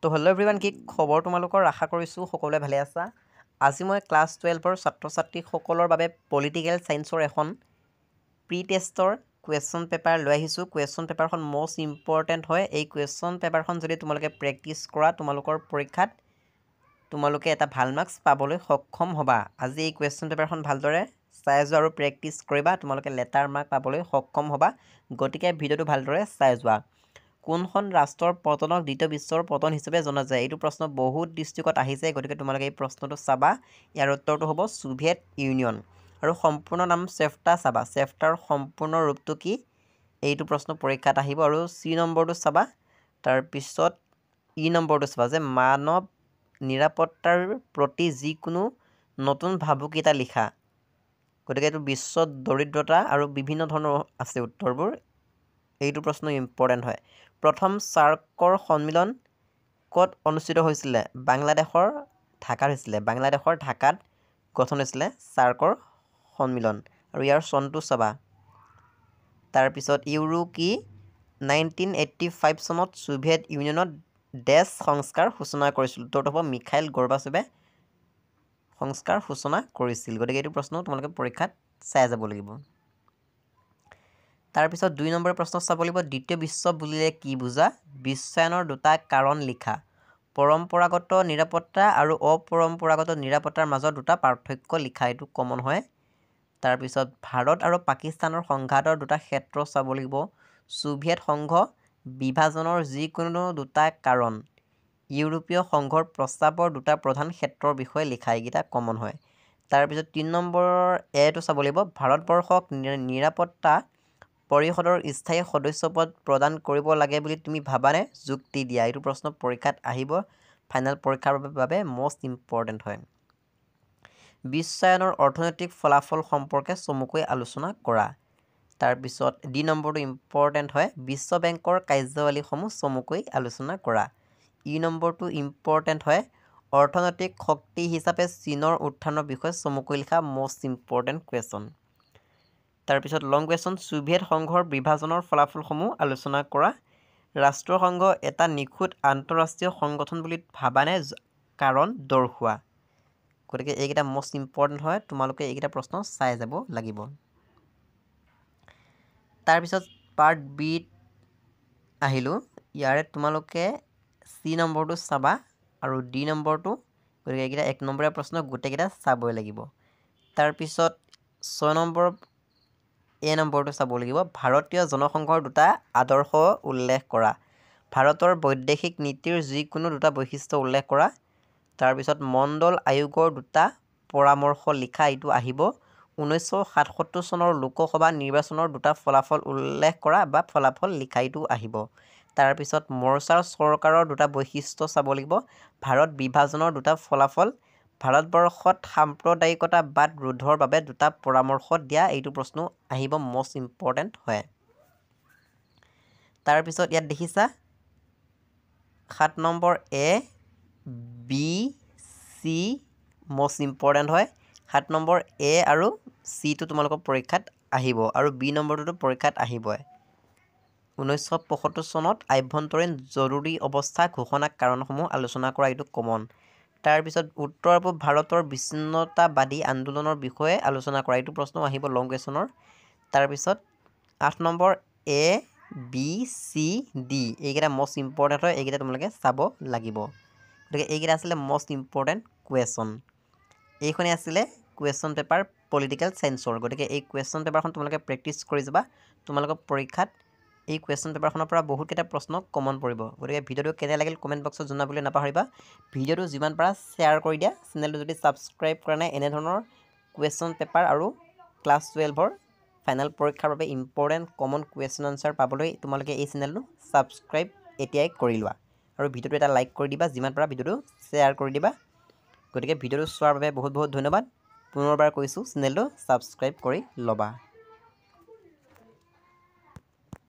তো hello' everyone, কি খবৰ তোমালোকৰ? আশা কৰিছোঁ সকলোৱে ভালে আছা। আজি মই ক্লাছ 12ৰ ছাত্ৰ ছাত্ৰীসকলৰ বাবে পলিটিকেল ছায়েন্সৰ এখন প্ৰি টেষ্টৰ কুৱেশ্যন পেপাৰ লৈ আহিছোঁ। কুৱেশ্যন পেপাৰখন মষ্ট ইম্পৰ্টেণ্ট হয়। এই কুৱেশ্যন পেপাৰখন যদি তোমালোকে প্ৰেক্টিছ কৰা, তোমালোকৰ পৰীক্ষাত তোমালোকে এটা ভাল মাৰ্কছ পাবলৈ সক্ষম হ'বা। আজি এই কুৱেশ্যন পেপাৰখন ভালদৰে চাই যোৱা আৰু প্ৰেক্টিছ কৰিবা, তোমালোকে লেটাৰ মাৰ্ক পাবলৈ সক্ষম হ'বা। গতিকে ভিডিঅ'টো ভালদৰে চাই যোৱা। কোনখন ৰাষ্ট্ৰৰ পতনক দ্বিতীয় বিশ্বৰ পতন হিচাপে জনা যায়? এইটো প্ৰশ্ন বহুত ডিষ্ট্ৰিক্টত আহিছে, গতিকে তোমালোকে এই প্ৰশ্নটো চাবা। ইয়াৰ উত্তৰটো হ'ব ছোভিয়েট ইউনিয়ন। আৰু সম্পূৰ্ণ নাম চেফ্টা চাবা। চেফ্টাৰ সম্পূৰ্ণ ৰূপটো কি? এইটো প্ৰশ্ন পৰীক্ষাত আহিব। আৰু চি নম্বৰটো চাবা। তাৰপিছত ই নম্বৰটো চাবা যে মানৱ নিৰাপত্তাৰ প্ৰতি যিকোনো নতুন ভাবুকিতা লিখা। গতিকে এইটো বিশ্ব দৰিদ্ৰতা আৰু বিভিন্ন ধৰণৰ আছে উত্তৰবোৰ। এইটো প্ৰশ্ন ইম্পৰ্টেণ্ট হয়। প্ৰথম চাৰ্কৰ সন্মিলন ক'ত অনুষ্ঠিত হৈছিলে? বাংলাদেশৰ ঢাকাত হৈছিলে। বাংলাদেশৰ ঢাকাত গঠন হৈছিলে চাৰ্কৰ সন্মিলন। আৰু ইয়াৰ চনটো চাবা। তাৰপিছত ইউৰো কি? 1985 চনত ছোভিয়েট ইউনিয়নত ডেছ সংস্কাৰ সূচনা কৰিছিল। উত্তৰটো হ'ব মিখাইল গৰ্বাচেভে সংস্কাৰ সূচনা কৰিছিল। গতিকে এইটো প্ৰশ্ন তোমালোকে পৰীক্ষাত চাই যাব লাগিব। তাৰপিছত 2 নম্বৰ প্ৰশ্ন চাব লাগিব। দ্বিতীয় বিশ্ব বুলিলে কি বুজা? বিশ্বায়নৰ দুটা কাৰণ লিখা। পৰম্পৰাগত নিৰাপত্তা আৰু অপৰম্পৰাগত নিৰাপত্তাৰ মাজত দুটা পাৰ্থক্য লিখা। এইটো কমন হয়। তাৰপিছত ভাৰত আৰু পাকিস্তানৰ সংঘাতৰ দুটা ক্ষেত্ৰ চাব লাগিব। ছোভিয়েট সংঘ বিভাজনৰ যিকোনো দুটা কাৰণ। ইউৰোপীয় সংঘৰ প্ৰস্তাৱৰ দুটা প্ৰধান ক্ষেত্ৰৰ বিষয়ে লিখা। এইকেইটা কমন হয়। তাৰপিছত 3 নম্বৰ এটো চাব লাগিব। ভাৰতবৰ্ষক নিৰাপত্তা পৰিষদৰ স্থায়ী সদস্যপদ প্ৰদান কৰিব লাগে বুলি তুমি ভাবানে? যুক্তি দিয়া। এইটো প্ৰশ্ন পৰীক্ষাত আহিব। ফাইনেল পৰীক্ষাৰ বাবে মষ্ট ইম্পৰ্টেণ্ট হয়। বিশ্বায়নৰ অৰ্থনৈতিক ফলাফল সম্পৰ্কে চমুকৈ আলোচনা কৰা। তাৰপিছত ডি নম্বৰটো ইম্পৰ্টেণ্ট হয়। বিশ্ব বেংকৰ কাৰ্যাৱলীসমূহ চমুকৈ আলোচনা কৰা। ই নম্বৰটো ইম্পৰ্টেণ্ট হয়। অৰ্থনৈতিক শক্তি হিচাপে চীনৰ উত্থানৰ বিষয়ে চমুকৈ লিখা। Most important question. তাৰপিছত লং কুৱেশ্যন। ছোভিয়েট সংঘৰ বিভাজনৰ ফলাফলসমূহ আলোচনা কৰা। ৰাষ্ট্ৰসংঘ এটা নিখুঁত আন্তঃৰাষ্ট্ৰীয় সংগঠন বুলি ভাবানে? কাৰণ দৰ্শোৱা। গতিকে এইকেইটা মষ্ট ইম্পৰ্টেণ্ট হয়। তোমালোকে এইকেইটা প্ৰশ্ন চাই যাব লাগিব। তাৰপিছত পাৰ্ট বিত আহিলোঁ। ইয়াৰে তোমালোকে চি নম্বৰটো চাবা আৰু ডি নম্বৰটো। গতিকে এইকেইটা 1 নম্বৰীয়া প্ৰশ্ন গোটেইকেইটা চাবই লাগিব। তাৰপিছত 6 নম্বৰ এ নম্বৰটো চাব লাগিব। ভাৰতীয় জনসংঘৰ দুটা আদৰ্শ উল্লেখ কৰা। ভাৰতৰ বৈদেশিক নীতিৰ যিকোনো দুটা বৈশিষ্ট্য উল্লেখ কৰা। তাৰপিছত মণ্ডল আয়োগৰ দুটা পৰামৰ্শ লিখা। এইটো আহিব। 1977 চনৰ লোকসভা নিৰ্বাচনৰ দুটা ফলাফল উল্লেখ কৰা বা ফলাফল লিখা। এইটো আহিব। তাৰপিছত মৰ্চাৰ চৰকাৰৰ দুটা বৈশিষ্ট্য চাব লাগিব। ভাৰত বিভাজনৰ দুটা ফলাফল। ভাৰতবৰ্ষত সাম্প্ৰদায়িকতাবাদ ৰোধৰ বাবে দুটা পৰামৰ্শ দিয়া। এইটো প্ৰশ্ন আহিব। মষ্ট ইম্পৰ্টেণ্ট হয়। তাৰপিছত ইয়াত দেখিছা 7 number A B C most important হয়। 7 নম্বৰ এ আৰু চিটো তোমালোকৰ পৰীক্ষাত আহিব আৰু বি নম্বৰটোতো পৰীক্ষাত আহিবই। 1975 চনত আভ্যন্তৰীণ জৰুৰী অৱস্থা ঘোষণা কাৰণসমূহ আলোচনা কৰা। এইটো কমন। তাৰপিছত উত্তৰ পূব ভাৰতৰ বিচ্ছিন্নতাবাদী আন্দোলনৰ বিষয়ে আলোচনা কৰা। এইটো প্ৰশ্ন আহিব লং কুৱেশ্যনৰ। তাৰপিছত 8 number A B C D এইকেইটা মষ্ট ইম্পৰ্টেণ্ট হয়। এইকেইটা তোমালোকে চাব লাগিব। গতিকে এইকেইটা আছিলে মষ্ট ইম্পৰ্টেণ্ট কুৱেশ্যন। এইখনেই আছিলে কুৱেশ্যন পেপাৰ পলিটিকেল ছায়েন্সৰ। গতিকে এই কুৱেশ্যন পেপাৰখন তোমালোকে প্ৰেক্টিছ কৰি যাবা। তোমালোকৰ পৰীক্ষাত এই কুৱেশ্যন পেপাৰখনৰ পৰা বহুতকেইটা প্ৰশ্ন কমন পৰিব। গতিকে ভিডিঅ'টো কেনে লাগিল কমেণ্ট বক্সত জনাবলৈ নাপাহৰিবা। ভিডিঅ'টো যিমান পাৰা শ্বেয়াৰ কৰি দিয়া। চেনেলটো যদি ছাবস্ক্ৰাইব কৰা নাই, এনেধৰণৰ কুৱেশ্যন পেপাৰ আৰু ক্লাছ 12ৰ ফাইনেল পৰীক্ষাৰ বাবে ইম্পৰ্টেণ্ট কমন কুৱেশ্যন আনচাৰ পাবলৈ তোমালোকে এই চেনেলটো ছাবস্ক্ৰাইব এতিয়াই কৰি লোৱা। আৰু ভিডিঅ'টো এটা লাইক কৰি দিবা। যিমান পাৰা ভিডিঅ'টো শ্বেয়াৰ কৰি দিবা। গতিকে ভিডিঅ'টো চোৱাৰ বাবে বহুত বহুত ধন্যবাদ। পুনৰবাৰ কৈছোঁ চেনেলটো ছাবস্ক্ৰাইব কৰি ল'বা।